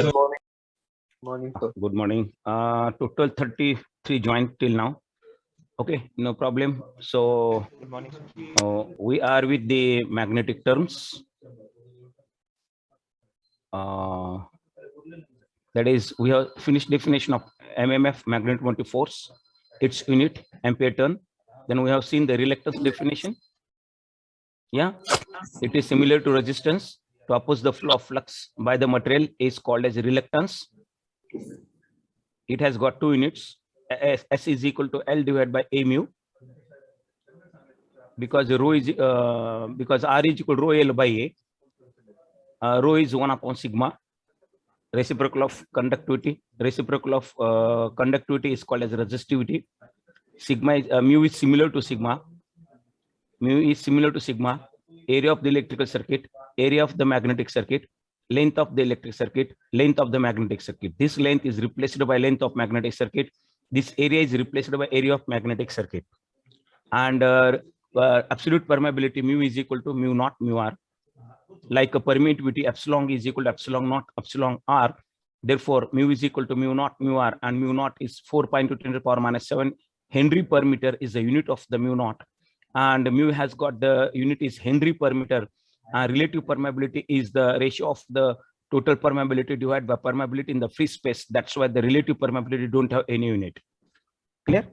sir. Good morning. Morning, sir. Good morning. Total 33 joined till now. Okay, no problem. So Good morning, sir. we are with the magnetic terms. That is, we have finished definition of MMF, magnetic motive force, its unit, ampere turn. Then we have seen the reluctance definition. Yeah, it is similar to resistance. To oppose the flow of flux by the material is called as reluctance. It has got two units. S is equal to L divided by A mu. Because rho is because R is equal to rho L by A. Rho is 1 upon sigma. Reciprocal of conductivity. Reciprocal of conductivity is called as resistivity. Sigma is mu is similar to sigma. Mu is similar to sigma. Area of the electrical circuit, area of the magnetic circuit, length of the electric circuit, length of the magnetic circuit. This length is replaced by length of magnetic circuit. This area is replaced by area of magnetic circuit. And absolute permeability mu is equal to mu naught mu r. Like a permittivity epsilon is equal to epsilon naught epsilon r. Therefore, mu is equal to mu naught mu r, and mu naught is 4.2 × 10⁻⁷ Henry per meter is the unit of the mu naught. And mu has got the unit is Henry per meter. Relative permeability is the ratio of the total permeability divided by permeability in the free space. That's why the relative permeability don't have any unit. Clear?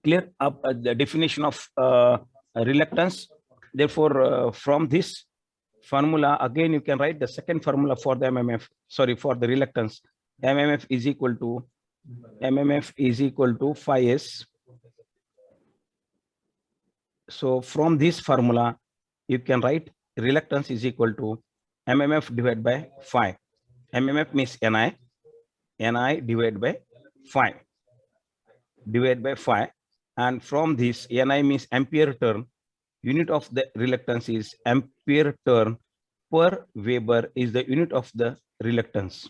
Clear up the definition of reluctance. Therefore, from this formula, again, you can write the second formula for the MMF, sorry, for the reluctance. MMF is equal to phi s. So from this formula, you can write reluctance is equal to MMF divided by phi. MMF means Ni divided by phi. And from this, Ni means ampere turn. Unit of the reluctance is ampere turn per Weber is the unit of the reluctance.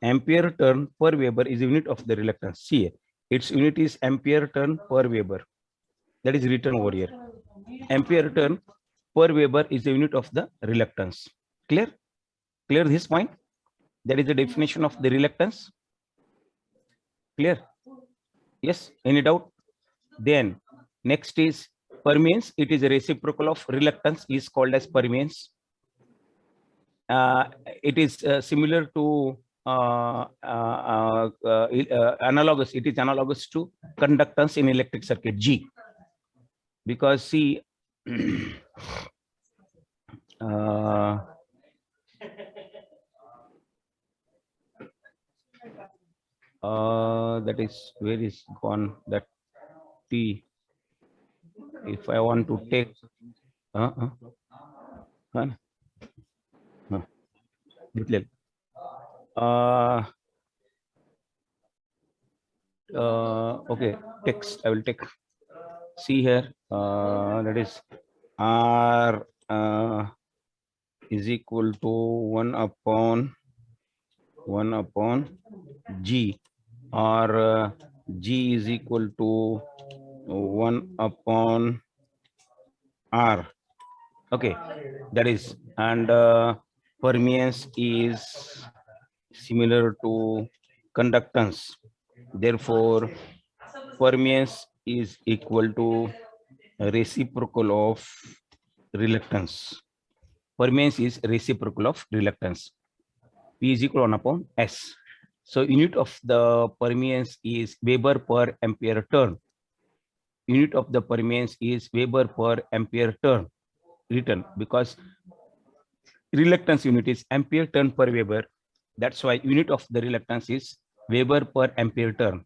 Ampere turn per Weber is the unit of the reluctance. See, its unit is ampere turn per Weber. That is written over here. Ampere turn per Weber is the unit of the reluctance. Clear? Clear this point? That is the definition of the reluctance. Clear? Yes? Any doubt? Then next is permeance. It is a reciprocal of reluctance is called as permeance. It is similar to analogous. It is analogous to conductance in electric circuit G. Because see, that is where is gone that T. If I want to take okay, text I will take. See here, that is R is equal to 1 upon G, or G is equal to 1 upon R. Okay, that is, and permeance is similar to conductance. Therefore, permeance is equal to reciprocal of reluctance. Permeance is reciprocal of reluctance. P is equal to 1 upon S. So unit of the permeance is Weber per ampere turn. Unit of the permeance is Weber per ampere turn. Written because reluctance unit is ampere turn per Weber. That's why unit of the reluctance is Weber per ampere turn.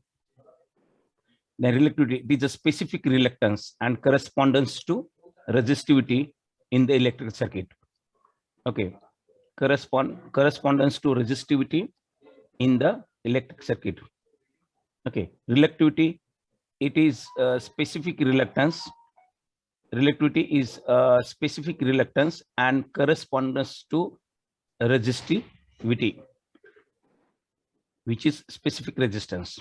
The reluctivity is a specific reluctance and correspondence to resistivity in the electric circuit. Okay, correspondence to resistivity in the electric circuit. Okay, reluctivity, it is a specific reluctance. Reluctivity is a specific reluctance and correspondence to resistivity, which is specific resistance.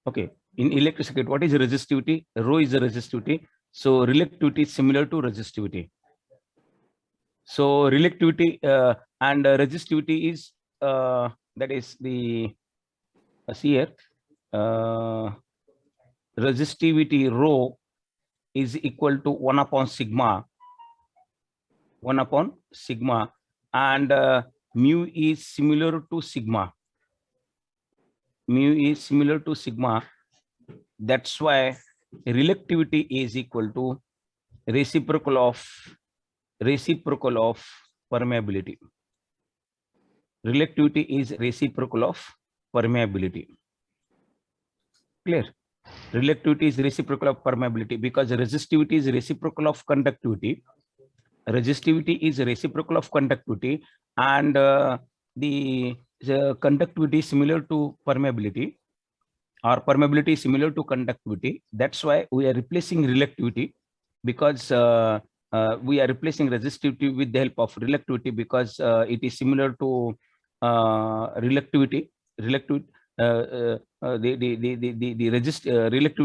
Okay, in electric circuit, what is resistivity? Rho is the resistivity. So reluctivity is similar to resistivity. So reluctivity, and resistivity is that is the see here resistivity rho is equal to 1 upon sigma, and mu is similar to sigma. Mu is similar to sigma. That's why reactivity is equal to reciprocal of permeability. Reactivity is reciprocal of permeability. Clear? Reactivity is reciprocal of permeability because resistivity is reciprocal of conductivity. Resistivity is reciprocal of conductivity, and the conductivity is similar to permeability, or permeability is similar to conductivity. That's why we are replacing reactivity, because we are replacing resistivity with the help of reactivity, because it is similar to reactivity. Reactivity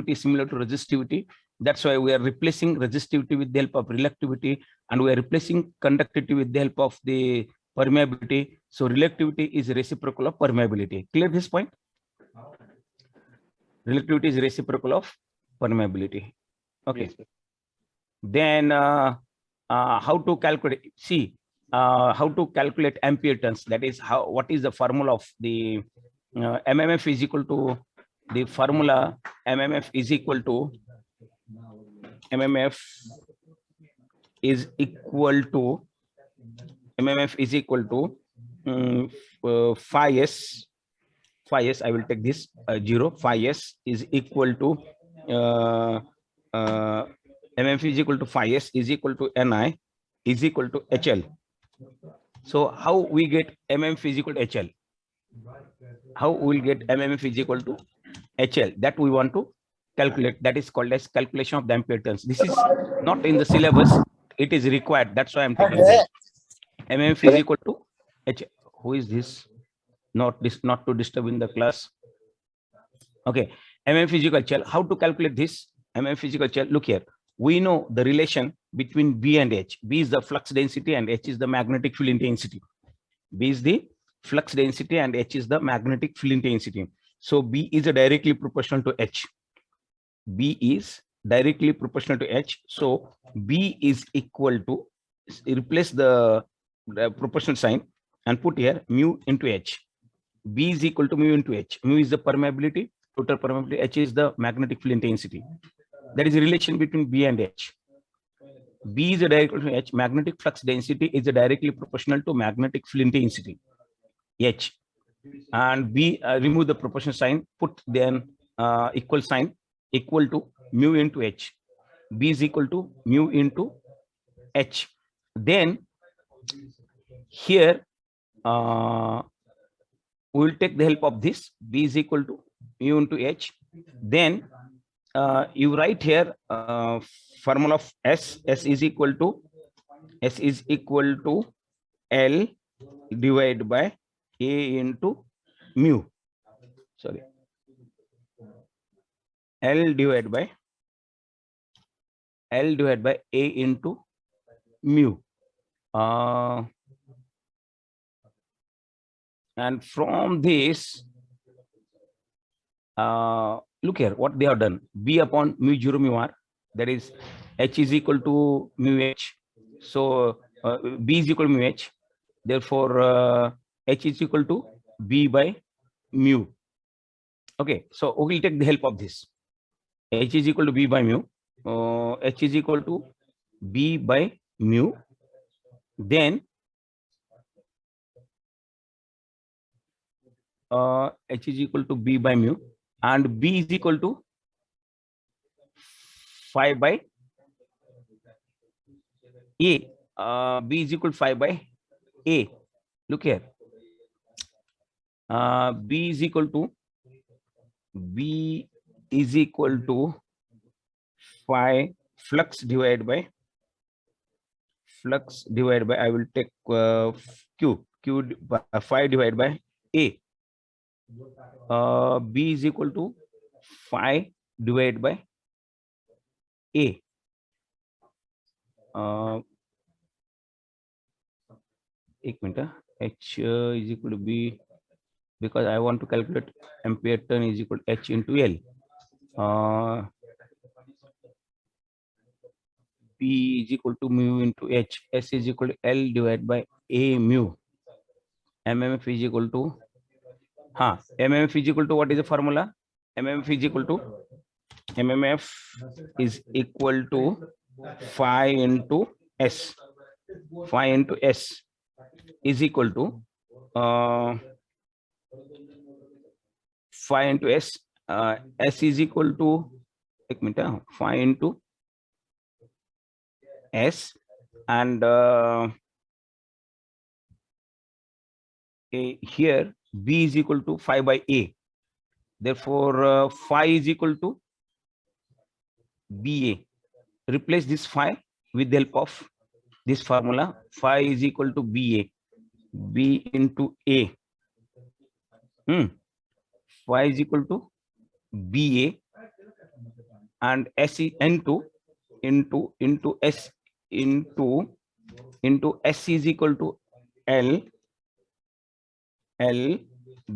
is similar to resistivity. That's why we are replacing resistivity with the help of reactivity, and we are replacing conductivity with the help of the permeability. So reactivity is reciprocal of permeability. Clear this point? Reactivity is reciprocal of permeability. Okay. Yes, Then how to calculate? See, how to calculate ampere turns. That is how. What is the formula of the MMF is equal to the formula MMF is equal to phi s. I will take this 0. Phi s is equal to MMF is equal to phi s is equal to Ni is equal to HL. So how we get MMF is equal to HL? How we will get MMF is equal to HL? That we want to calculate. That is called as calculation of the ampere turns. This is not in the syllabus. It is required. That's why I'm taking this. MMF is equal to HL. Who is this? Not to disturb in the class. Okay. MMF is equal to HL. How to calculate this? MMF is equal to HL. Look here. We know the relation between B and H. B is the flux density and H is the magnetic field intensity. B is the flux density and H is the magnetic field intensity. So B is directly proportional to H. B is directly proportional to H. So B is equal to, replace the proportional sign and put here mu into H. B is equal to mu into H. Mu is the permeability, total permeability. H is the magnetic field intensity. That is the relation between B and H. B is directly to H. Magnetic flux density is directly proportional to magnetic field intensity, H. And B, remove the proportional sign, put then equal sign, equal to mu into H. B is equal to mu into H. Then here we will take the help of this. B is equal to mu into H. Then you write here formula of S. S is equal to L divided by A into mu. Sorry. L divided by A into mu. And from this, look here, what they have done. B upon mu 0 mu r, that is H is equal to mu H. So B is equal to mu H. Therefore, H is equal to B by mu. Okay, so we will take the help of this. H is equal to B by mu. H is equal to B by mu. Then H is equal to B by mu, and B is equal to phi by A. B is equal to phi by A. Look here. B is equal to phi flux divided by I will take Q phi divided by A. B is equal to phi divided by A. एक minute H is equal to B, because I want to calculate ampere turn is equal to H into L. B is equal to mu into H. S is equal to L divided by A mu. MMF is equal to, MMF is equal to, what is the formula? MMF is equal to phi into S. Phi into S is equal to phi into S. S is equal to, phi into S, and here B is equal to phi by A. Therefore, phi is equal to BA. Replace this phi with the help of this formula. Phi is equal to BA. B into A. Phi is equal to BA, and S into S into S is equal to L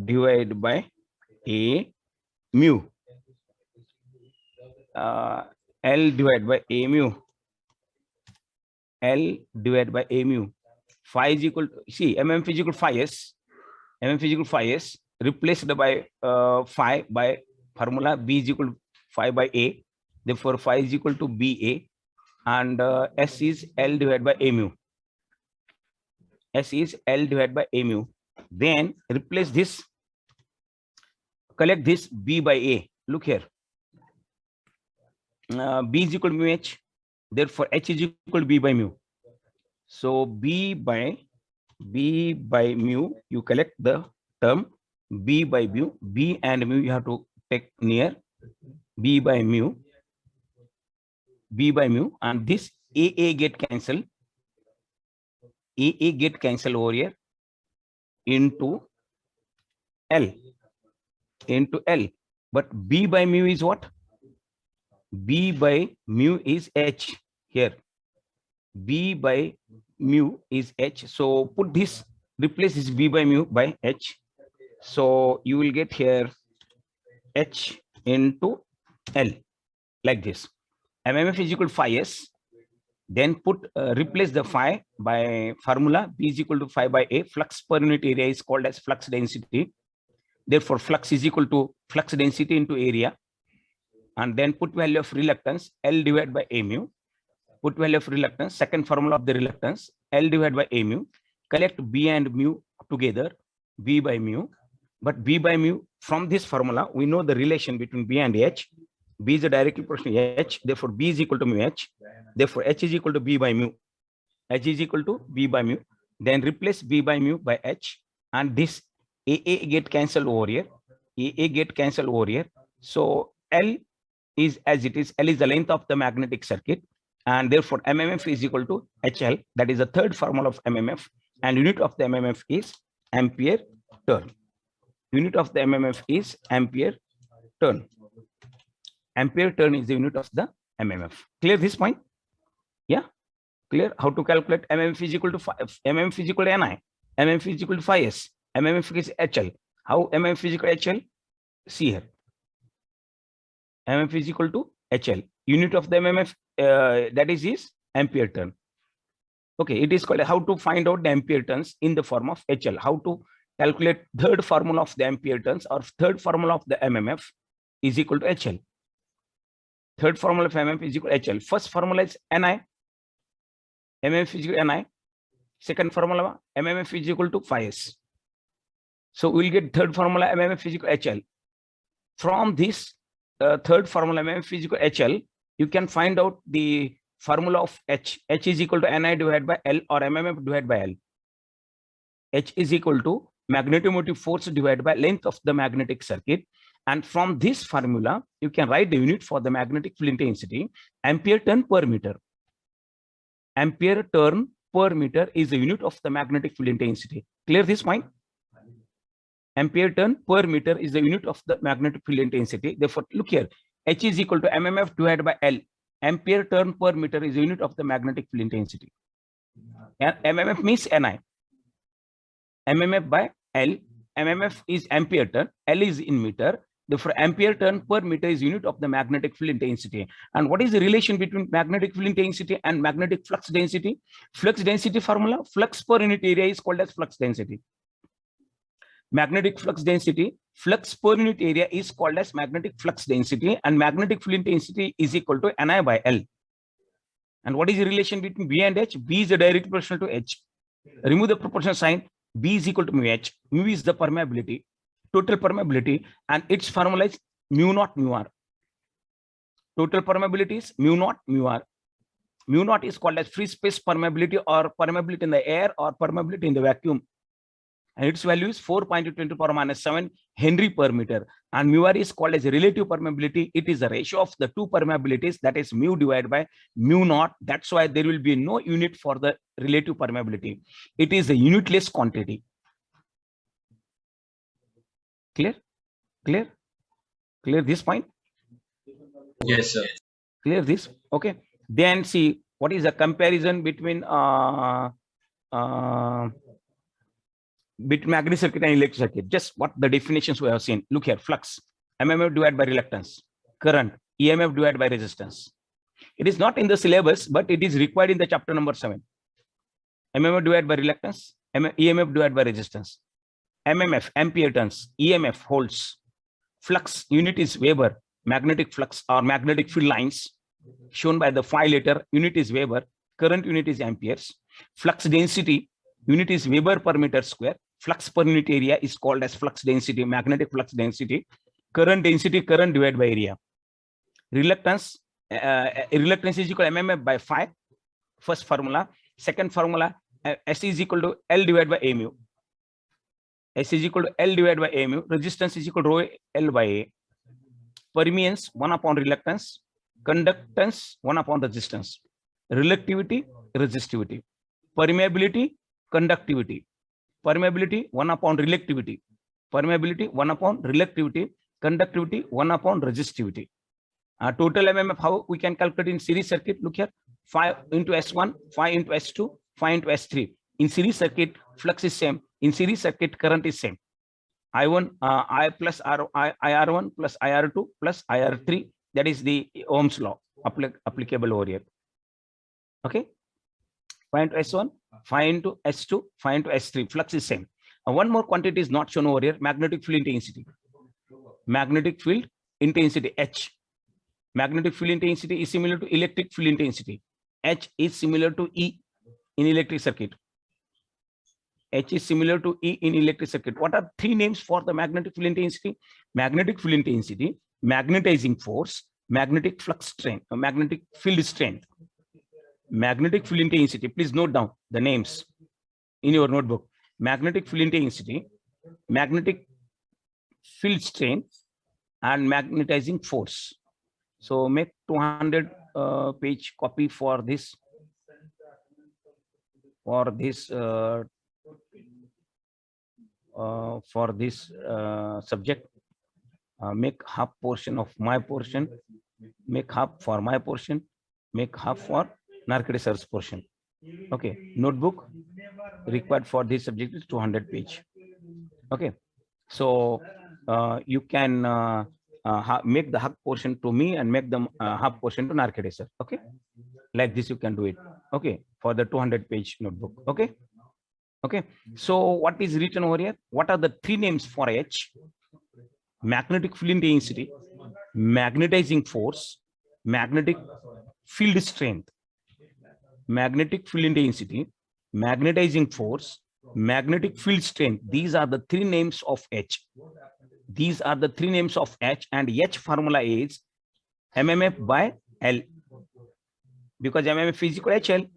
divided by A mu. L divided by A mu. L divided by A mu. Phi is equal to, see, MMF is equal to phi S. MMF is equal to phi S, replaced by phi by formula B is equal to phi by A. Therefore, phi is equal to BA, and S is L divided by A mu. S is L divided by A mu. Then replace this, collect this B by A. Look here. B is equal to mu H. Therefore, H is equal to B by mu. So B by mu, you collect the term B by mu. B and mu you have to take near. B by mu, and this AA get cancelled. AA get cancelled over here into L. But B by mu is what? B by mu is H here. B by mu is H. So put this, replace this B by mu by H. So you will get here H into L, like this. MMF is equal to phi S. Then put replace the phi by formula B is equal to phi by A. Flux per unit area is called as flux density. Therefore, flux is equal to flux density into area. And then put value of reluctance L divided by A mu. Put value of reluctance, second formula of the reluctance, L divided by A mu. Collect B and mu together, B by mu. But B by mu, from this formula, we know the relation between B and H. B is a directly proportional to H. Therefore, B is equal to mu H. Therefore, H is equal to B by mu. H is equal to B by mu. Then replace B by mu by H. And this AA get cancelled over here. AA get cancelled over here. So L is as it is. L is the length of the magnetic circuit. And therefore, MMF is equal to HL. That is the third formula of MMF. And unit of the MMF is ampere turn. Unit of the MMF is ampere turn. Ampere turn is the unit of the MMF. Clear this point? Yeah. Clear how to calculate MMF is equal to MMF is equal to Ni. MMF is equal to phi S. MMF is HL. How MMF is equal to HL? See here. MMF is equal to HL. Unit of the MMF that is ampere turn. Okay, it is called how to find out the ampere turns in the form of HL. How to calculate third formula of the ampere turns or third formula of the MMF is equal to HL. Third formula of MMF is equal to HL. First formula is Ni. MMF is equal to Ni. Second formula MMF is equal to phi S. So we'll get third formula MMF is equal to HL. From this third formula MMF is equal to HL, you can find out the formula of H. H is equal to Ni divided by L or MMF divided by L. H is equal to magnetomotive force divided by length of the magnetic circuit. And from this formula, you can write the unit for the magnetic field intensity, ampere turn per meter. Ampere turn per meter is the unit of the magnetic field intensity. Clear this point? Ampere turn per meter is the unit of the magnetic field intensity. Therefore, look here, H is equal to MMF divided by L. Ampere turn per meter is the unit of the magnetic field intensity. And MMF means Ni. mmf by L. mmf is ampere turn, L is in meter. Therefore, ampere turn per meter is unit of the magnetic field intensity. And what is the relation between magnetic field intensity and magnetic flux density? Flux density formula, flux per unit area is called as flux density. Magnetic flux density, flux per unit area is called as magnetic flux density, and magnetic field intensity is equal to Ni by L. And what is the relation between B and H? B is directly proportional to H. Remove the proportional sign. B is equal to mu H. Mu is the permeability, total permeability, and its formula is mu naught mu R. Total permeability is mu naught mu R. Mu naught is called as free space permeability, or permeability in the air, or permeability in the vacuum. And its value is 4.10⁻⁷ Henry per meter. And mu R is called as relative permeability. It is the ratio of the two permeabilities, that is mu divided by mu naught. That's why there will be no unit for the relative permeability. It is a unitless quantity. Clear? Clear? Clear this point? Yes, sir. Clear this? Okay. Then see what is the comparison between magnetic circuit and electric circuit. Just what the definitions we have seen. Look here: flux, mmf divided by reluctance; current, emf divided by resistance. It is not in the syllabus, but it is required in the chapter number 7. mmf divided by reluctance, emf divided by resistance. mmf ampere turns, emf volts. Flux unit is Weber. Magnetic flux or magnetic field lines shown by the 5 letter unit is Weber. Current unit is amperes. Flux density unit is Weber per meter square. Flux per unit area is called as flux density, magnetic flux density. Current density, current divided by area. Reluctance, reluctance is equal to mmf by phi. First formula. Second formula, S is equal to L divided by A mu. S is equal to L divided by A mu. Resistance is equal to rho L by A. Permeance 1 upon reluctance. Conductance 1 upon resistance. Reluctivity, resistivity. Permeability, conductivity. Permeability 1 upon reluctivity. Permeability 1 upon reluctivity. Conductivity 1 upon resistivity. Total mmf, how we can calculate in series circuit? Look here: 5 into S1, 5 into S2, 5 into S3. In series circuit, flux is same. In series circuit, current is same. I1, I plus IR1 plus IR2 plus IR3. That is the Ohm's law applicable over here. Okay. 5 into S1, 5 into S2, 5 into S3. Flux is same. One more quantity is not shown over here: magnetic field intensity. Magnetic field intensity, H. Magnetic field intensity is similar to electric field intensity. H is similar to E in electric circuit. H is similar to E in electric circuit. What are 3 names for the magnetic field intensity? Magnetic field intensity, magnetizing force, magnetic flux strength, magnetic field strength. Magnetic field intensity, please note down the names in your notebook. Magnetic field intensity, magnetic field strength, and magnetizing force. So make 200 page copy for this subject. Make half portion of my portion, make half for my portion, make half for Narkade sir's portion. Okay, notebook required for this subject is 200 page. Okay, so you can make the half portion to me and make the half portion to Narkade sir. Okay, like this you can do it. Okay, for the 200 page notebook. Okay. Okay, so what is written over here? What are the 3 names for H? Magnetic field intensity, magnetizing force, magnetic field strength. Magnetic field intensity, magnetizing force, magnetic field strength. These are the 3 names of H. These are the 3 names of H, and H formula is mmf by L, because mmf is equal to HL.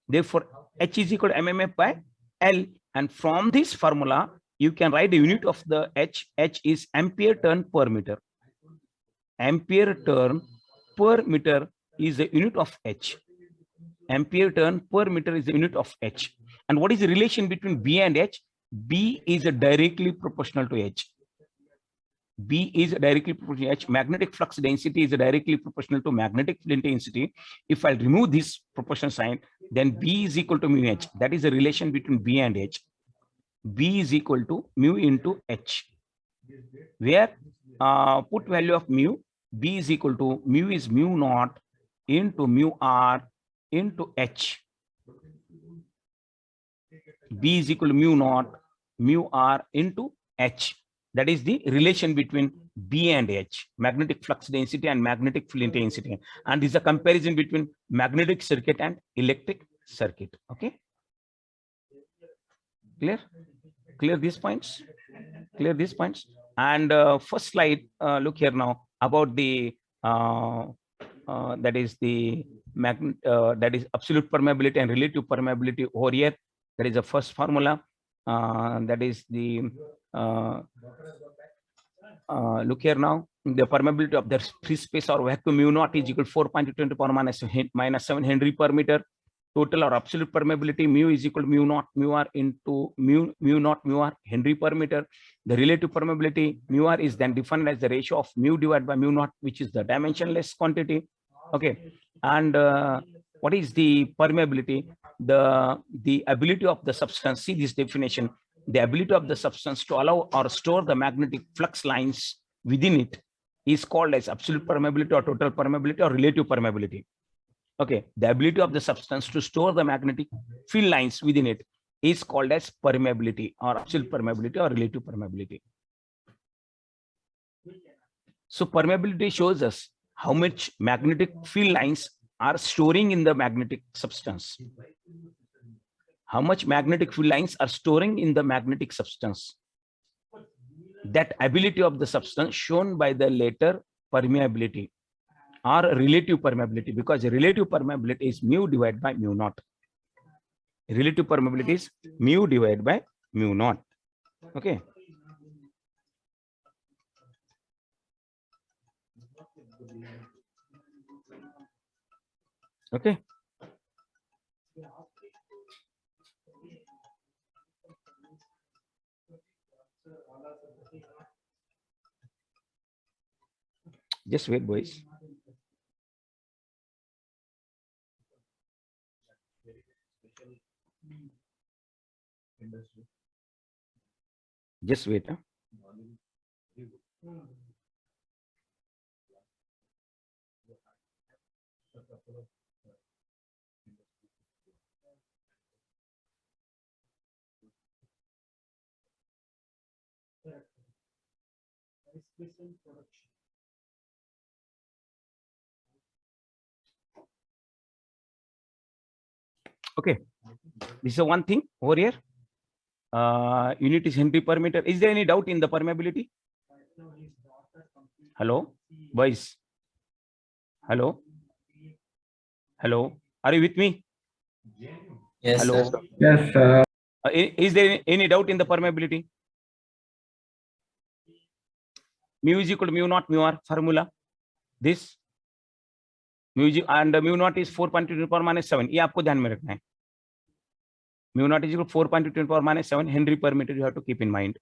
Therefore, H is equal to mmf by L, and from this formula you can write the unit of the H. H is ampere turn per meter. Ampere turn per meter is the unit of H. Ampere turn per meter is the unit of H. And what is the relation between B and H? B is directly proportional to H. B is directly proportional to H. Magnetic flux density is directly proportional to magnetic field intensity. If I remove this proportion sign, then B is equal to mu H. That is the relation between B and H. B is equal to mu into H, where put value of mu, B is equal to mu is mu naught into mu R into H. B is equal to mu naught mu R into H. That is the relation between B and H, magnetic flux density and magnetic field intensity. And this is a comparison between magnetic circuit and electric circuit. Okay. Clear? Clear these points? Clear these points? And first slide, look here now about the that is the that is absolute permeability and relative permeability over here. That is the first formula. That is the look here now. The permeability of the free space or vacuum mu naught is equal to 4.10 to the power minus 7 Henry per meter. Total or absolute permeability mu is equal to mu naught mu R into mu naught mu R Henry per meter. The relative permeability mu R is then defined as the ratio of mu divided by mu naught, which is the dimensionless quantity. Okay. And what is the permeability? The ability of the substance, see this definition, the ability of the substance to allow or store the magnetic flux lines within it is called as absolute permeability or total permeability or relative permeability. Okay, the ability of the substance to store the magnetic field lines within it is called as permeability or absolute permeability or relative permeability. So permeability shows us how much magnetic field lines are storing in the magnetic substance. How much magnetic field lines are storing in the magnetic substance. That ability of the substance shown by the letter permeability or relative permeability, because relative permeability is mu divided by mu naught. Relative permeability is mu divided by mu naught. Okay. Okay. Just wait, boys. Just wait. Huh? Okay, this is one thing over here. Unit is Henry per meter. Is there any doubt in the permeability? Hello, boys. Hello. Hello. Are you with me? Yes, Hello. sir. Yes, sir. Is there any doubt in the permeability? Mu is equal to mu naught mu R formula. This mu and mu naught is 4.2 to the power minus 7. ये आपको ध्यान में रखना है. Mu naught is equal to 4.2 to the power minus 7 Henry per meter. You have to keep in mind.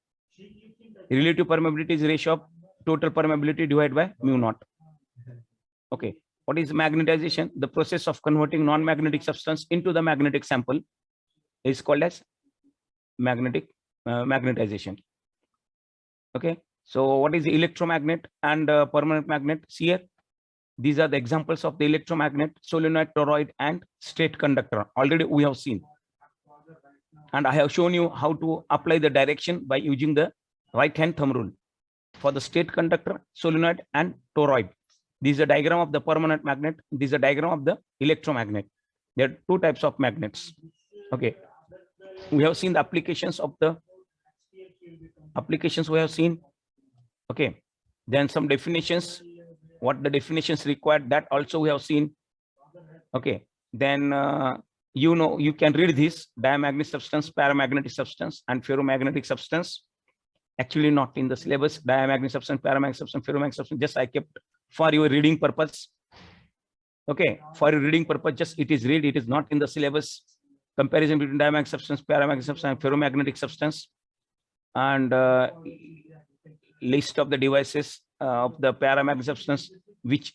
Relative permeability is ratio of total permeability divided by mu naught. Okay. What is magnetization? The process of converting non-magnetic substance into the magnetic sample is called as magnetization. Okay. So what is the electromagnet and permanent magnet? See here. These are the examples of the electromagnet, solenoid, toroid, and straight conductor. Already we have seen. And I have shown you how to apply the direction by using the right-hand thumb rule. For the straight conductor, solenoid, and toroid. This is a diagram of the permanent magnet. This is a diagram of the electromagnet. There are two types of magnets. Okay. We have seen the applications of the applications we have seen. Okay. Then some definitions. What the definitions required, that also we have seen. Okay. Then you can read this: diamagnetic substance, paramagnetic substance, and ferromagnetic substance. Actually not in the syllabus. Diamagnetic substance, paramagnetic substance, ferromagnetic substance, just I kept for your reading purpose. Okay, for your reading purpose, just it is read, it is not in the syllabus. Comparison between diamagnetic substance, paramagnetic substance, and ferromagnetic substance, and list of the devices of the paramagnetic substance, which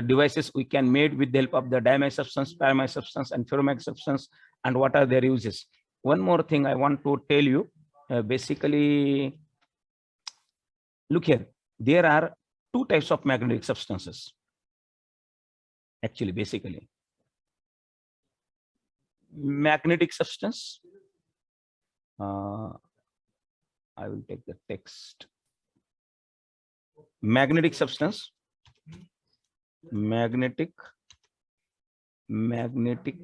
devices we can made with the help of the diamagnetic substance, paramagnetic substance, and ferromagnetic substance, and what are their uses. one more thing I want to tell you. Basically, look here. There are two types of magnetic substances. Actually, basically, magnetic substance. I will take the text. Magnetic substance. Magnetic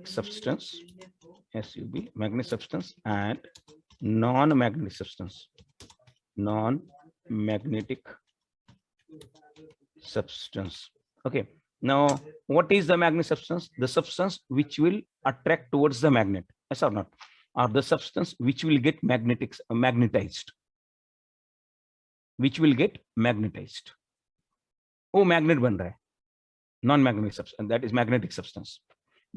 substance. SUB, magnetic substance, and non-magnetic substance. Non-magnetic substance. Okay. Now, what is the magnetic substance? The substance which will attract towards the magnet. Yes or not? Or the substance which will get magnetized. Which will get magnetized. Oh, magnet ban raha hai. Non-magnetic substance. That is magnetic substance.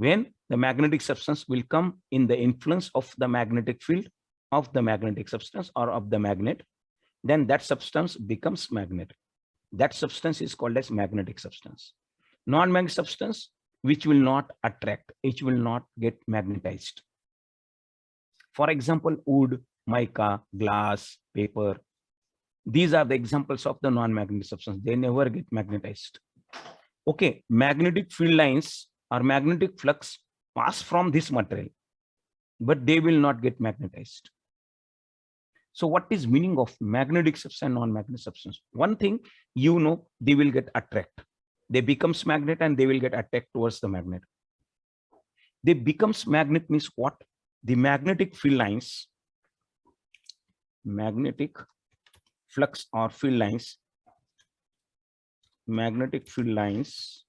When the magnetic substance will come in the influence of the magnetic field of the magnetic substance or of the magnet, then that substance becomes magnet. That substance is called as magnetic substance. Non-magnetic substance, which will not attract, which will not get magnetized. For example, wood, mica, glass, paper. These are the examples of the non-magnetic substance. They never get magnetized. Okay, magnetic field lines or magnetic flux pass from this material, but they will not get magnetized. So what is meaning of magnetic substance and non-magnetic substance? One thing, you know, they will get attract. They becomes magnet and they will get attract towards the magnet. They becomes magnet means what? The magnetic field lines, magnetic flux or field lines, magnetic field lines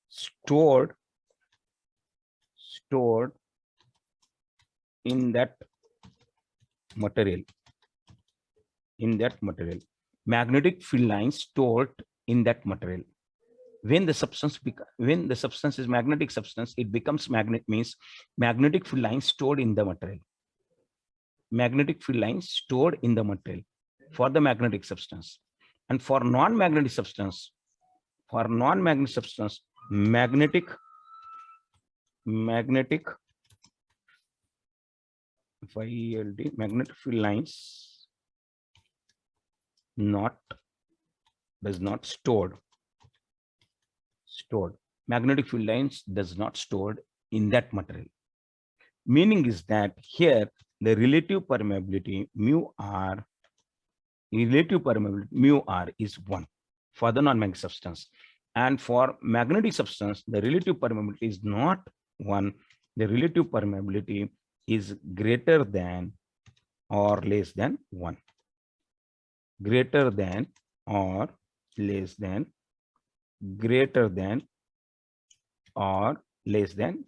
stored in that material. Magnetic field lines stored in that material. When the substance is magnetic substance, it becomes magnet means magnetic field lines stored in the material. Magnetic field lines stored in the material for the magnetic substance. And for non-magnetic substance, magnetic field lines does not stored. Magnetic field lines does not stored in that material. Meaning is that here the relative permeability mu r is 1 for the non-magnetic substance. And for magnetic substance, the relative permeability is not 1. The relative permeability is greater than or less than 1. Greater than or less than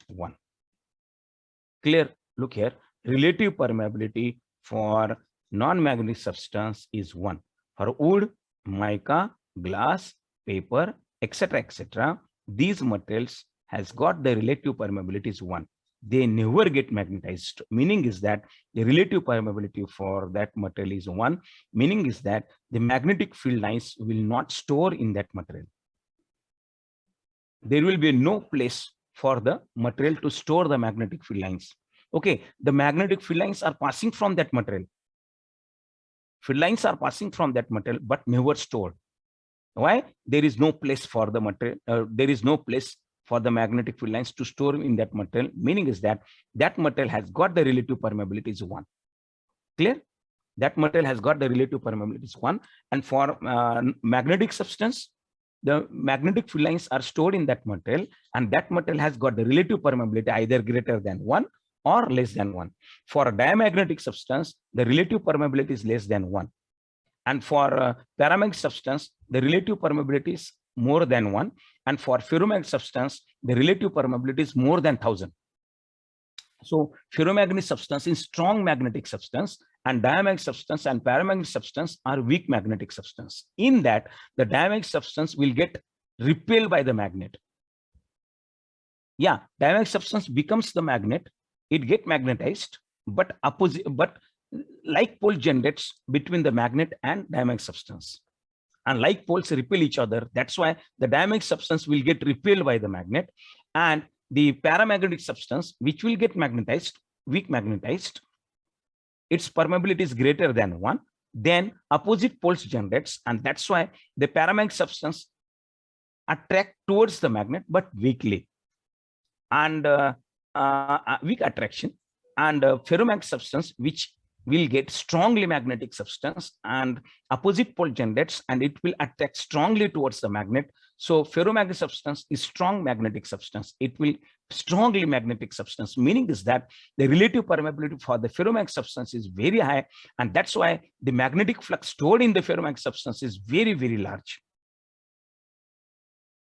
1. Clear? Look here. Relative permeability for non-magnetic substance is 1. For wood, mica, glass, paper, etc., these materials has got the relative permeability is 1. They never get magnetized. Meaning is that the relative permeability for that material is 1. Meaning is that the magnetic field lines will not store in that material. There will be no place for the material to store the magnetic field lines. Okay, the magnetic field lines are passing from that material. Field lines are passing from that material, but never stored. Why? There is no place for the material. There is no place for the magnetic field lines to store in that material. Meaning is that that material has got the relative permeability is 1. Clear? That material has got the relative permeability is 1. And for magnetic substance, the magnetic field lines are stored in that material, and that material has got the relative permeability either greater than 1 or less than 1. For a diamagnetic substance, the relative permeability is less than 1. And for paramagnetic substance, the relative permeability is more than 1. And for ferromagnetic substance, the relative permeability is more than 1000. So ferromagnetic substance is strong magnetic substance, and diamagnetic substance and paramagnetic substance are weak magnetic substance. In that, the diamagnetic substance will get repelled by the magnet. Yeah, diamagnetic substance becomes the magnet. It get magnetized, but like pole generates between the magnet and diamagnetic substance. And like poles repel each other. That's why the diamagnetic substance will get repelled by the magnet, and the paramagnetic substance, which will get magnetized, weak magnetized, its permeability is greater than 1, then opposite poles generates, and that's why the paramagnetic substance attract towards the magnet but weakly, and weak attraction, and ferromagnetic substance which will get strongly magnetic substance and opposite pole generates, and it will attract strongly towards the magnet. So ferromagnetic substance is strong magnetic substance. It will strongly magnetic substance, meaning is that the relative permeability for the ferromagnetic substance is very high, and that's why the magnetic flux stored in the ferromagnetic substance is very, very large.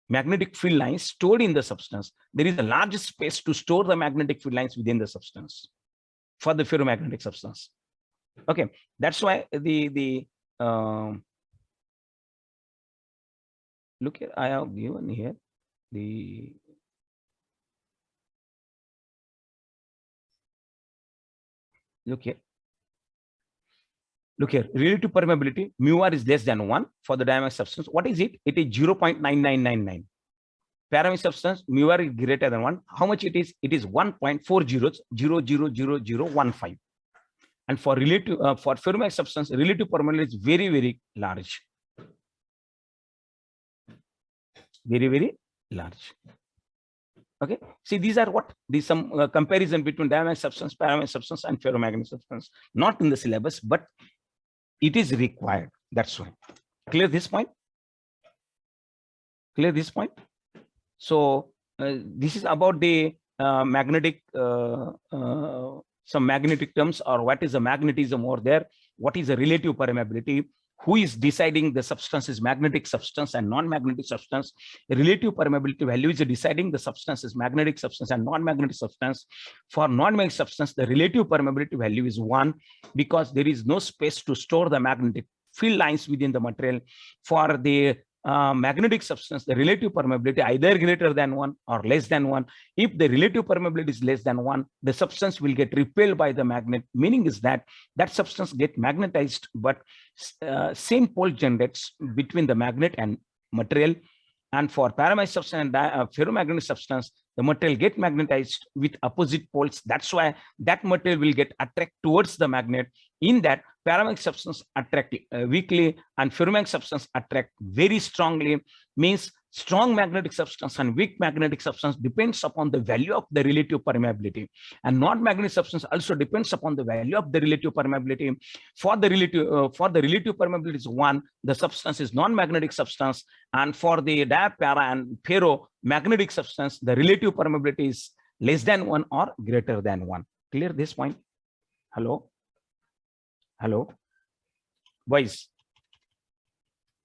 Magnetic field lines stored in the substance, there is a large space to store the magnetic field lines within the substance for the ferromagnetic substance. Okay, that's why look here, I have given here the look here, relative permeability mu r is less than 1 for the diamagnetic substance. What is it? It is 0.9999. Paramagnetic substance mu r is greater than 1. How much it is? It is 1.40000015. And for relative for ferromagnetic substance, relative permeability is very, very large. Very, very large. Okay. See, these are what? These some comparison between diamagnetic substance, paramagnetic substance, and ferromagnetic substance. Not in the syllabus, but it is required. That's why. Clear this point? Clear this point? So this is about the magnetic, some magnetic terms, or what is the magnetism over there, what is the relative permeability, who is deciding the substance is magnetic substance and non-magnetic substance. Relative permeability value is deciding the substance is magnetic substance and non-magnetic substance. For non-magnetic substance, the relative permeability value is 1 because there is no space to store the magnetic field lines within the material. For the magnetic substance, the relative permeability either greater than 1 or less than 1. If the relative permeability is less than 1, the substance will get repelled by the magnet, meaning is that that substance get magnetized, but same pole generates between the magnet and material. And for paramagnetic substance and ferromagnetic substance, the material get magnetized with opposite poles. That's why that material will get attract towards the magnet. In that, paramagnetic substance attract weakly and ferromagnetic substance attract very strongly. Means strong magnetic substance and weak magnetic substance depends upon the value of the relative permeability, and non-magnetic substance also depends upon the value of the relative permeability. For the relative permeability is 1, the substance is non-magnetic substance, and for the para and ferro magnetic substance, the relative permeability is less than 1 or greater than 1. Clear this point? Hello? Hello, boys.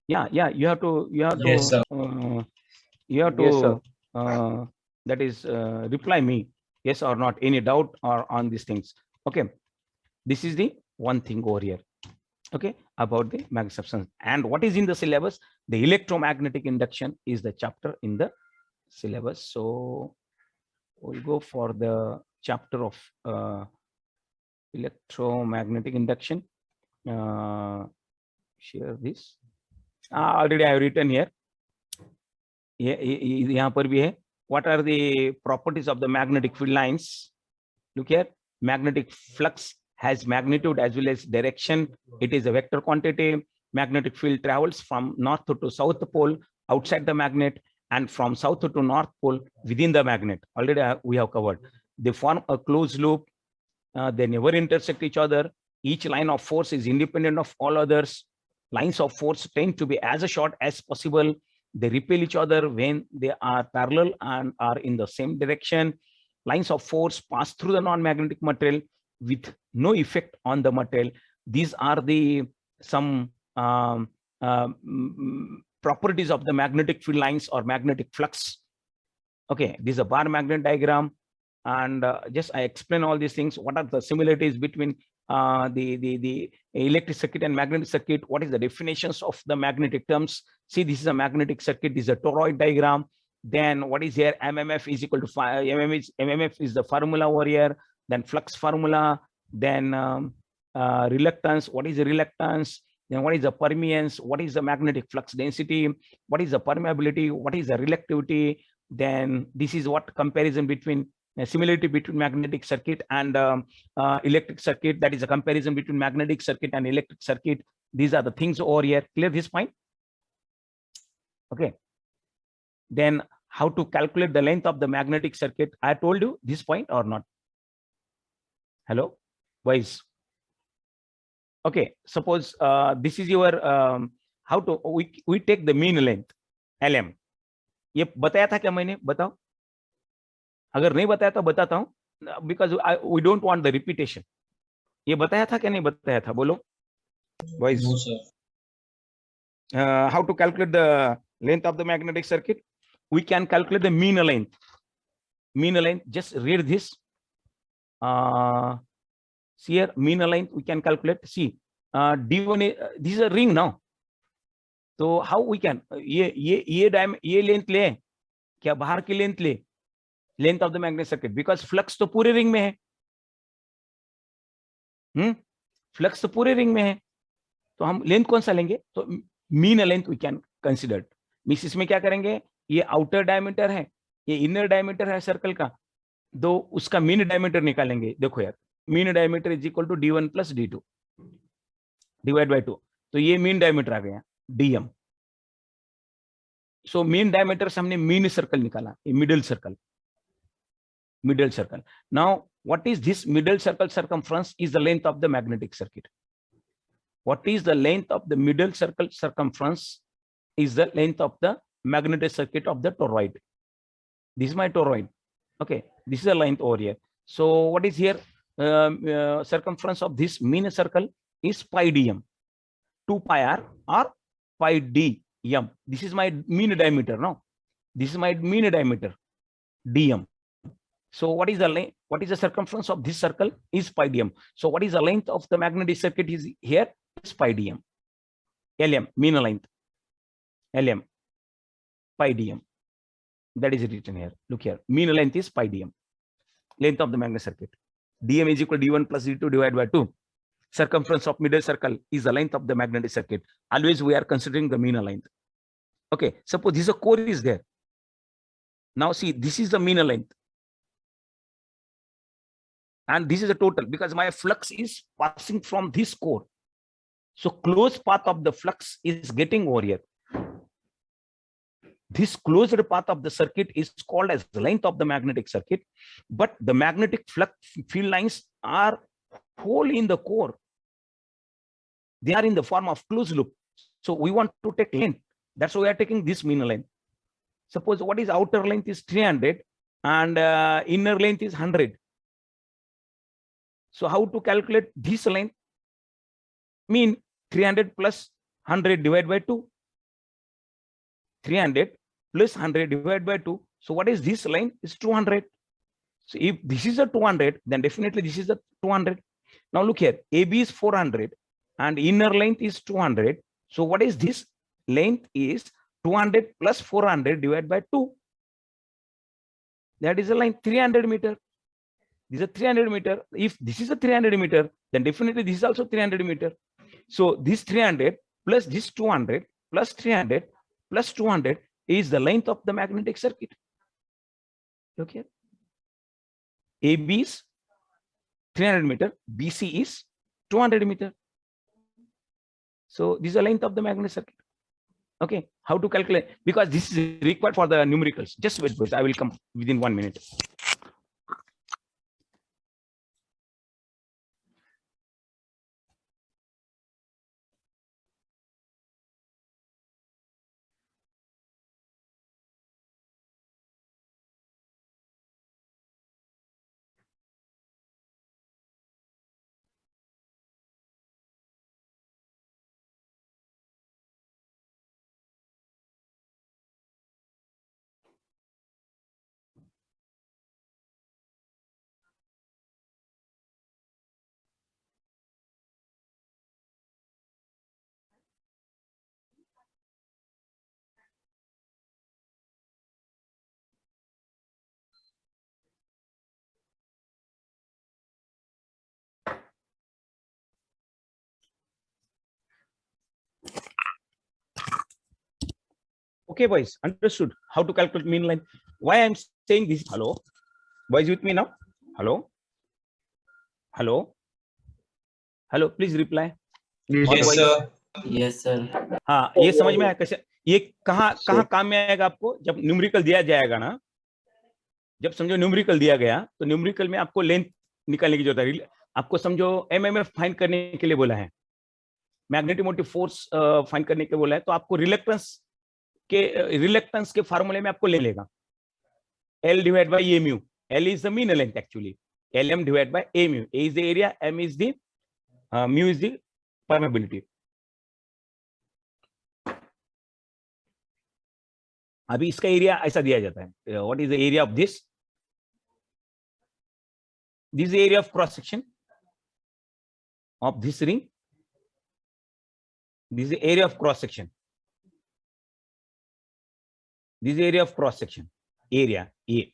Yeah, you have to Yes, sir. that is reply me yes or not, any doubt or on these things. Okay, this is the one thing over here. Okay, about the magnetic substance. And what is in the syllabus? The electromagnetic induction is the chapter in the syllabus. So we'll go for the chapter of electromagnetic induction. Share this. Already I have written here. यहाँ पर भी है. What are the properties of the magnetic field lines? Look here. Magnetic flux has magnitude as well as direction. It is a vector quantity. Magnetic field travels from north to south pole outside the magnet, and from south to north pole within the magnet. Already we have covered. They form a closed loop. They never intersect each other. Each line of force is independent of all others. Lines of force tend to be as short as possible. They repel each other when they are parallel and are in the same direction. Lines of force pass through the non-magnetic material with no effect on the material. These are the some properties of the magnetic field lines or magnetic flux. Okay, this is a bar magnet diagram, and just I explain all these things. What are the similarities between the electric circuit and magnetic circuit? What is the definitions of the magnetic terms? See, this is a magnetic circuit. This is a toroid diagram. Then what is here? MMF is equal to MMF is the formula over here. Then flux formula. Then reluctance. What is the reluctance? Then what is the permeance? What is the magnetic flux density? What is the permeability? What is the reluctivity? Then this is what comparison between similarity between magnetic circuit and electric circuit. That is a comparison between magnetic circuit and electric circuit. These are the things over here. Clear this point? Okay. Then how to calculate the length of the magnetic circuit? I told you this point or not? Hello, boys. Okay. Suppose this is your how to we take the mean length LM. ये बताया था क्या मैंने? बताओ. अगर नहीं बताया तो बताता हूं, because we don't want the repetition. ये बताया था क्या नहीं बताया था? बोलो boys. No, sir. How to calculate the length of the magnetic circuit? We can calculate the mean length. Mean length, just read this. See here, mean length we can calculate. See, D1 this is a ring now. So how we can ये length ले क्या बाहर की length ले? Length of the magnetic circuit, because flux तो पूरे ring में है. Flux तो पूरे ring में है, तो हम लेंथ कौन सा लेंगे? तो mean length we can consider. Means इसमें क्या करेंगे? ये आउटर डायमीटर है, ये इनर डायमीटर है सर्कल का, तो उसका मीन डायमीटर निकालेंगे. देखो यार, mean diameter is equal to d1 plus d2 divide by 2. तो ये मीन डायमीटर आ गया dm. सो मीन डायमीटर से हमने मीन सर्कल निकाला, ये middle circle. Middle circle. Now, what is this middle circle circumference? Is the length of the magnetic circuit. What is the length of the middle circle circumference? Is the length of the magnetic circuit of the toroid. This is my toroid. Okay, this is the length over here. So what is here? Circumference of this mean circle is pi dm. 2 pi r or pi dm. This is my mean diameter. No, this is my mean diameter dm. So what is the length? What is the circumference of this circle? Is pi dm. So what is the length of the magnetic circuit? Is here is pi dm. Lm, mean length. Lm, pi dm. That is written here. Look here. Mean length is pi dm. Length of the magnetic circuit. Dm is equal to d1 plus d2 divided by 2. Circumference of middle circle is the length of the magnetic circuit. Always we are considering the mean length. Okay. Suppose this is a core is there. Now see, this is the mean length. And this is the total, because my flux is passing from this core. So closed path of the flux is getting over here. This closed path of the circuit is called as the length of the magnetic circuit, but the magnetic flux field lines are whole in the core. They are in the form of closed loop. So we want to take length. That's why we are taking this mean length. Suppose what is outer length is 300 and inner length is 100. So how to calculate this length? Mean 300 plus 100 divided by 2. 300 plus 100 divided by 2. So what is this length? Is 200. So if this is a 200, then definitely this is a 200. Now look here, AB is 400 and inner length is 200. So what is this? Length is 200 plus 400 divided by 2. That is a length 300 meter. This is a 300 meter. If this is a 300 meter, then definitely this is also 300 meter. So this 300 plus this 200 plus 300 plus 200 is the length of the magnetic circuit. Look here. AB is 300 meter, BC is 200 meter. So this is the length of the magnetic circuit. Okay, how to calculate? Because this is required for the numericals. Just wait, I will come within 1 minute. Okay, boys, understood how to calculate mean length. Why I'm saying this? Hello. Boys with me now? Hello? Hello? Hello, please reply. Yes, All Yes, boys. sir. Yes, sir. हाँ, ये समझ में आया कैसे? ये कहाँ काम में आएगा आपको? जब न्यूमेरिकल दिया जाएगा ना, जब समझो न्यूमेरिकल दिया गया तो न्यूमेरिकल में आपको लेंथ निकालने की जरूरत है। आपको समझो एमएमएफ फाइंड करने के लिए बोला है, मैग्नेटिक मोटिव फोर्स फाइंड करने के बोला है, तो आपको रिलक्टेंस के फार्मूले में आपको ले लेगा L divided by A mu. L is the mean length actually. Lm divided by A mu. A is the area, M is the mu is the permeability. अभी इसका एरिया ऐसा दिया जाता है. What is the area of this? This is the area of cross section of this ring. This is the area of cross section. This is the area of cross section. Area A.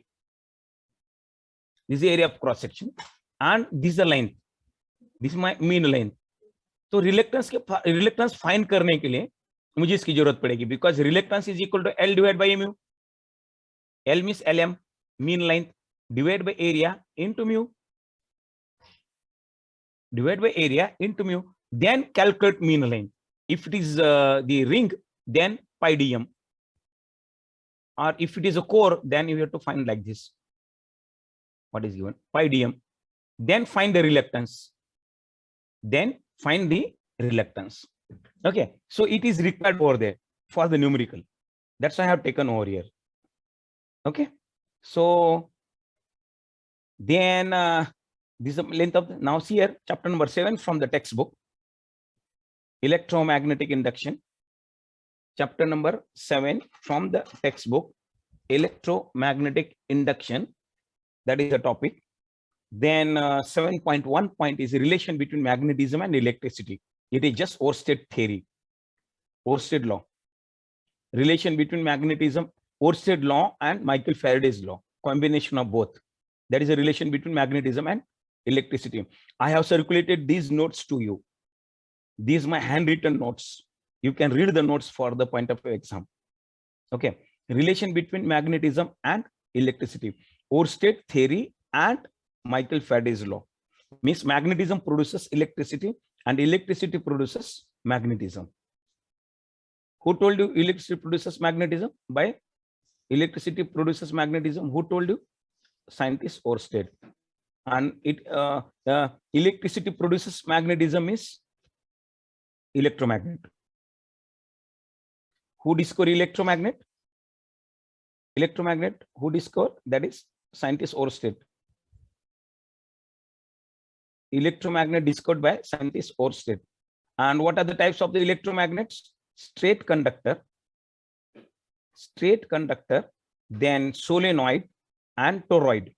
This is the area of cross section, and this is the length. This is my mean length. तो reluctance find करने के लिए मुझे इसकी जरूरत पड़ेगी, because reluctance is equal to L divide by mu. L means Lm, mean length, divide by area into mu, divide by area into mu. Then calculate mean length. If it is the ring, then pi dm, or if it is a core, then you have to find like this. What is given? Pi dm. Then find the reluctance. Then find the reluctance. Okay, so it is required over there for the numerical. That's why I have taken over here. Okay, so then this is the length of now see here chapter number 7 from the textbook, electromagnetic induction. Chapter number 7 from the textbook, electromagnetic induction. That is the topic. Then 7.1 point is the relation between magnetism and electricity. It is just Oersted theory, Oersted law. Relation between magnetism, Oersted law and Michael Faraday's law, combination of both. That is a relation between magnetism and electricity. I have circulated these notes to you. These are my handwritten notes. You can read the notes for the point of exam. Okay, relation between magnetism and electricity, Oersted theory and Michael Faraday's law. Means magnetism produces electricity and electricity produces magnetism. Who told you electricity produces magnetism? By electricity produces magnetism, who told you? Scientist Oersted. And it electricity produces magnetism is electromagnet. Who discovered electromagnet? Electromagnet, who discovered? That is scientist Oersted. Electromagnet discovered by scientist Oersted. And what are the types of the electromagnets? Straight conductor, then solenoid and toroid.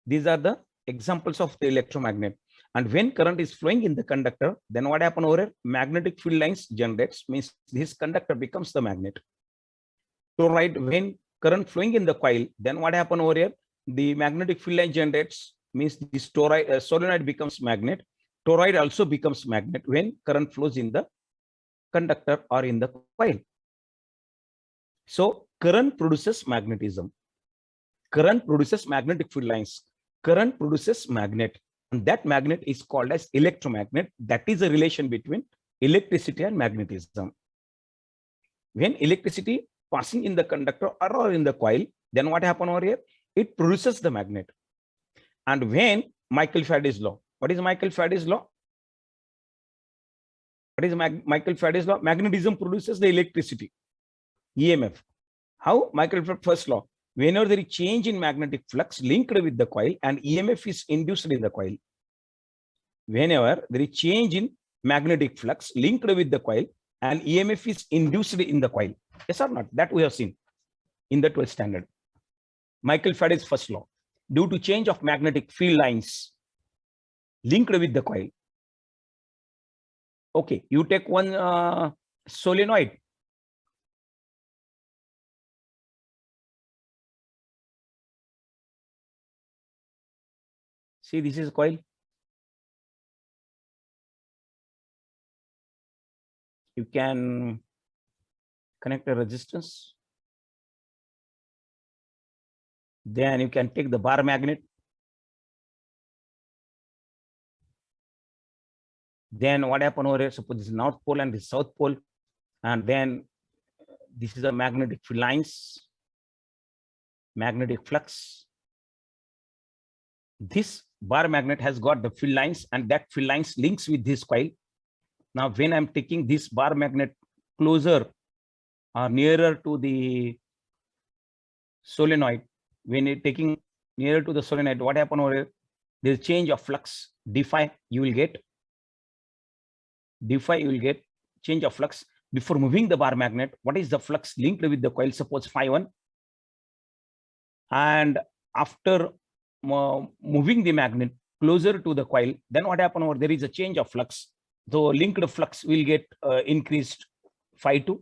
These are the examples of the electromagnet. And when current is flowing in the conductor, then what happens over here? Magnetic field lines generates, means this conductor becomes the magnet. Toroid, when current flowing in the coil, then what happens over here? The magnetic field line generates, means this toroid, solenoid becomes magnet. Toroid also becomes magnet when current flows in the conductor or in the coil. So current produces magnetism. Current produces magnetic field lines. Current produces magnet. And that magnet is called as electromagnet. That is a relation between electricity and magnetism. When electricity passing in the conductor or in the coil, then what happens over here? It produces the magnet. And when Michael Faraday's law, what is Michael Faraday's law? What is Michael Faraday's law? Magnetism produces the electricity, EMF. How? Michael Faraday's first law. Whenever there is change in magnetic flux linked with the coil and EMF is induced in the coil. Whenever there is change in magnetic flux linked with the coil and EMF is induced in the coil. Yes or not? That we have seen in the 12th standard. Michael Faraday's first law. Due to change of magnetic field lines linked with the coil. Okay, you take one solenoid. See, this is coil. You can connect a resistance. Then you can take the bar magnet. Then what happened over here? Suppose this is North Pole and this is South Pole. And then this is a magnetic field lines, magnetic flux. This bar magnet has got the field lines, and that field lines links with this coil. Now, when I'm taking this bar magnet closer or nearer to the solenoid, when you're taking nearer to the solenoid, what happened over here? There's change of flux, d phi, you will get change of flux. Before moving the bar magnet, what is the flux linked with the coil? Suppose phi 1. And after moving the magnet closer to the coil, then what happened over there is a change of flux. The linked flux will get increased phi 2.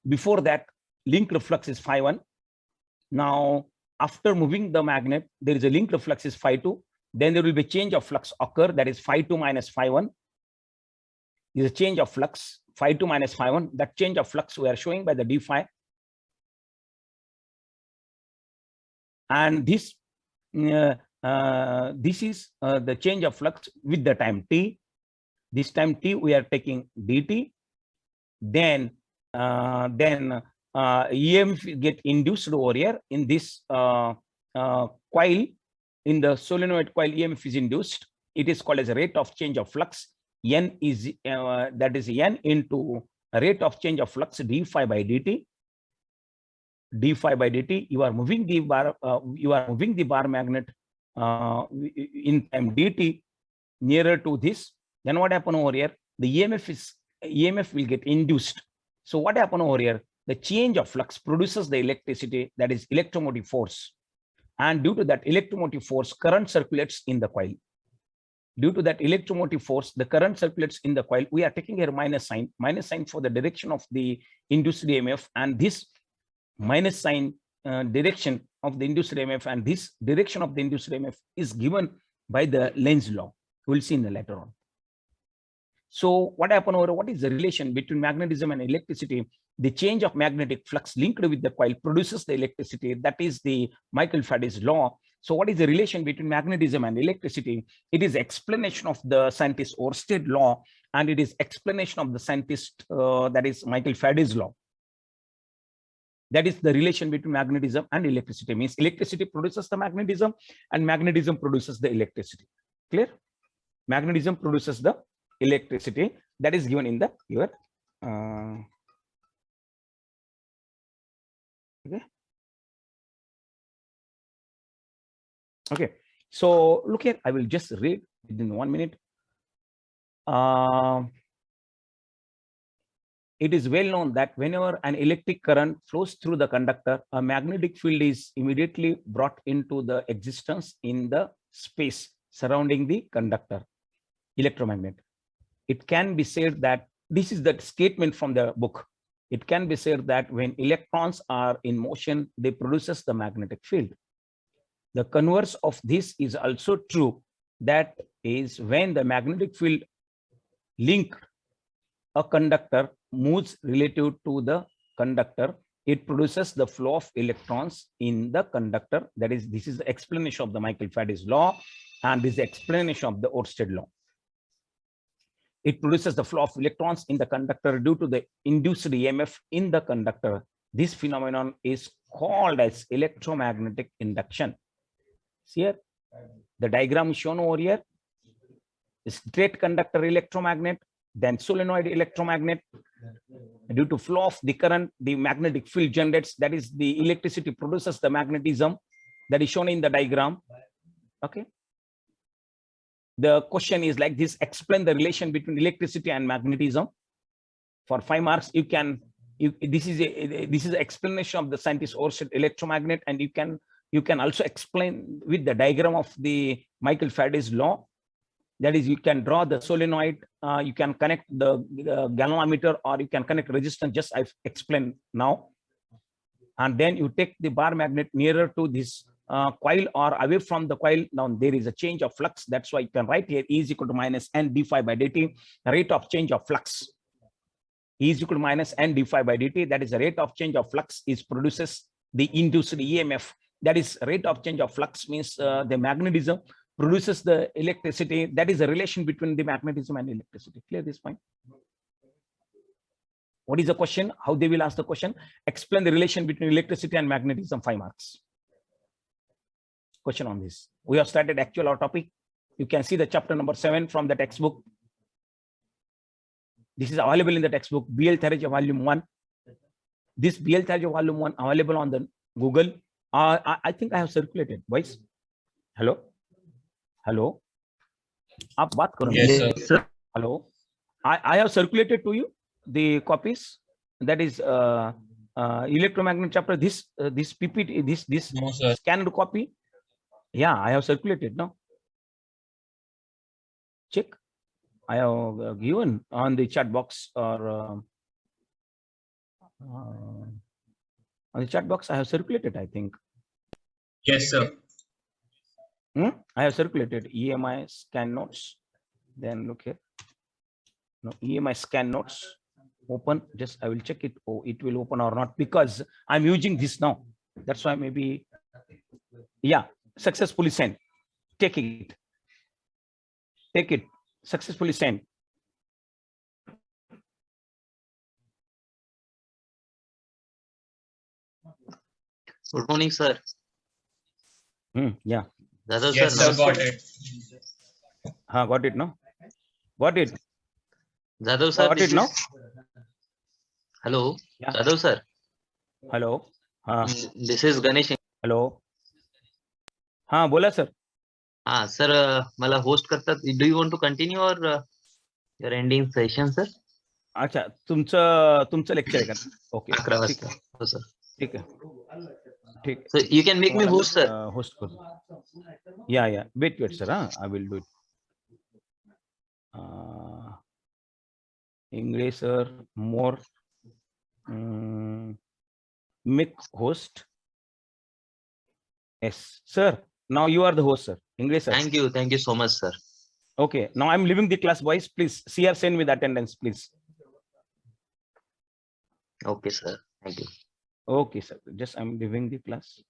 Before that, linked flux is phi 1. Now, after moving the magnet, there is a linked flux is phi 2. Then there will be change of flux occur, that is phi 2 minus phi 1. Is a change of flux, phi 2 minus phi 1. That change of flux we are showing by the d phi. And this is the change of flux with the time t. This time t we are taking dt. Then EMF get induced over here in this coil. In the solenoid coil, EMF is induced. It is called as a rate of change of flux. N is that is N into a rate of change of flux d phi by dt. D phi by dt. You are moving the bar magnet in time dt nearer to this. Then what happened over here? The EMF will get induced. So what happened over here? The change of flux produces the electricity, that is electromotive force. And due to that electromotive force, current circulates in the coil. Due to that electromotive force, the current circulates in the coil. We are taking here minus sign for the direction of the induced EMF, and this minus sign direction of the induced EMF, and this direction of the induced EMF is given by the Lenz law. We'll see in the later on. So what happened over? What is the relation between magnetism and electricity? The change of magnetic flux linked with the coil produces the electricity. That is the Michael Faraday's law. So what is the relation between magnetism and electricity? It is explanation of the scientist Oersted law, and it is explanation of the scientist that is Michael Faraday's law. That is the relation between magnetism and electricity. Means electricity produces the magnetism, and magnetism produces the electricity. Clear? Magnetism produces the electricity. That is given in the your okay. So look here, I will just read within 1 minute. It is well known that whenever an electric current flows through the conductor, a magnetic field is immediately brought into the existence in the space surrounding the conductor, electromagnet. It can be said that this is the statement from the book. It can be said that when electrons are in motion, they produces the magnetic field. The converse of this is also true. That is, when the magnetic field linked a conductor moves relative to the conductor, it produces the flow of electrons in the conductor. That is, this is the explanation of the Michael Faraday's law, and this is the explanation of the Oersted law. It produces the flow of electrons in the conductor due to the induced EMF in the conductor. This phenomenon is called as electromagnetic induction. See here, the diagram shown over here. Straight conductor electromagnet, then solenoid electromagnet. Due to flow of the current, the magnetic field generates. That is, the electricity produces the magnetism. That is shown in the diagram. Okay. The question is like this: explain the relation between electricity and magnetism. For 5 marks, you can. This is an explanation of the scientist Oersted electromagnet, and you can also explain with the diagram of the Michael Faraday's law. That is, you can draw the solenoid, you can connect the galvanometer, or you can connect resistance, just I've explained now. And then you take the bar magnet nearer to this coil or away from the coil. Now there is a change of flux. That's why you can write here E is equal to minus N d phi by dt, rate of change of flux. E is equal to minus N d phi by dt. That is the rate of change of flux is produces the induced EMF, that is rate of change of flux, means the magnetism produces the electricity. That is the relation between the magnetism and electricity. Clear this point? What is the question? How they will ask the question? Explain the relation between electricity and magnetism, 5 marks. Question on this. We have started actual our topic. You can see the chapter number 7 from the textbook. This is available in the textbook, BL Theory volume 1. This BL Theory volume 1 available on the Google. I think I have circulated. Voice. Hello. Hello. Aap baat karo. Yes, sir. Hello. I have circulated to you the copies. That is electromagnet chapter. This PPT. This No, sir. scanned copy. Yeah, I have circulated now. Check. I have given on the chat box or on the chat box. I have circulated, I think. Yes, sir. I have circulated EMI scan notes. Then look here. No, EMI scan notes. Open. Just I will check it. Oh, it will open or not, because I'm using this now. That's why maybe. Yeah, successfully sent. Take it. Take it. Successfully sent. Good morning, sir. Yeah. Jadhav Yes, sir. sir. Got it. Got it, no? Got it. Jadhav sir. Got it, no? Hello. Yeah. Jadhav sir. Hello. This is Ganesh. Hello. बोला sir. Sir, मला host करतात. Do you want to continue or you're ending session, sir? अच्छा, तुमचं lecture आहे का? Okay. 11 वाजता. हो sir. ठीक आहे. ठीक. So you can make me host, sir. Host करू. Yeah. Wait, sir. I will do it. English, sir. More. Make host. Yes, sir. Now you are the host, sir. English, sir. Thank you so much, sir. Okay. Now I'm leaving the class, boys. Please, CR send with attendance, please. Okay, sir. Thank you. Okay, sir. Just I'm leaving the class.